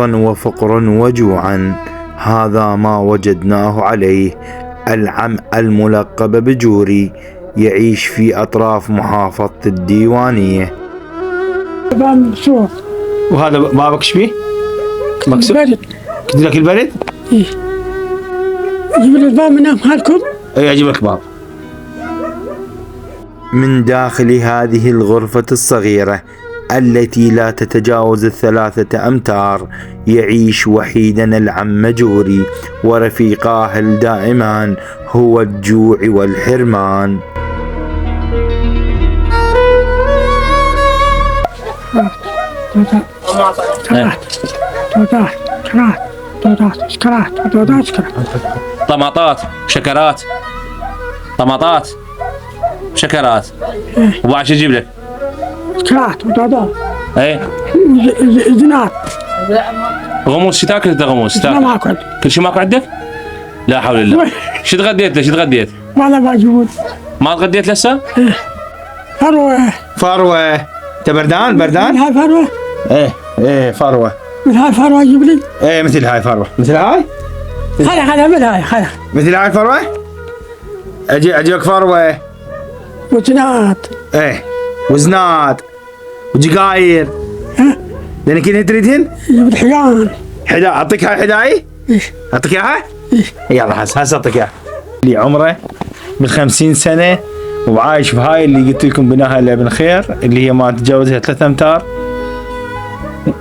مرضا وفقرا وجوعا، هذا ما وجدناه عليه. العم الملقب بجوري يعيش في أطراف محافظة الديوانية. وهذا بابك ايش فيه؟ مكسور؟ كنت لك البرد؟ ايه. اجيب لي الباب من مالكم؟ اي اجيب لك باب. من داخل هذه الغرفة الصغيرة التي لا تتجاوز 3 أمتار يعيش وحيدا العم جوري، ورفيقاه الدائمان هو الجوع والحرمان. طماطات شكرات، طماطات شكرات. وبعد شو اجيب لك؟ سكرات وضوضاء. ايه زنات. غموس شو تاكل انت؟ غموس ما ماكل. كل شيء ماكو عندك؟ لا حول الله. شو تغديت؟ ليش تغديت؟ ما موجود. ما تغديت لسه؟ فروة. فروة. انت بردان؟ بردان؟ هاي فروة. ايه فروة. مثل هاي فروة جيب لي. ايه مثل هاي فروة. مثل هاي؟ خلا مثل هاي خلا. مثل هاي فروة؟ اجيبك فروة. وزنات. ايه وزنات وجقاير. لانك انت تريدهن؟ جيب الحيان. اعطيك هاي حداي؟ ايش؟ اعطيك اياها؟ ايش؟ يلا هسه اعطيك اياها. اللي عمره بال50 سنة وعايش في هاي اللي قلت لكم بناها لابن خير، اللي هي ما تتجاوزها 3 أمتار،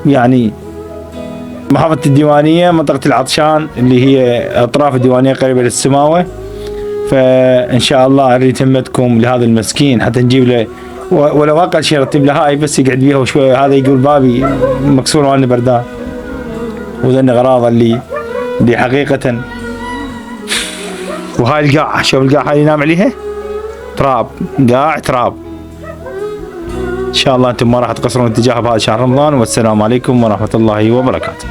يعني محافظة الديوانية، منطقة العطشان اللي هي أطراف الديوانية قريبة للسماوة. فإن شاء الله أريد همتكم لهذا المسكين حتى نجيب له ولو أقل شيء رتب له هاي بس يقعد بيها وشوية. هذا يقول بابي مكسور وأنا بردان، وذن أغراض اللي حقيقة. وهاي القاع، شوف القاع هاي ينام عليها تراب، قاع تراب. إن شاء الله أنتم ما راح تقصرون اتجاه بهذا شهر رمضان، والسلام عليكم ورحمة الله وبركاته.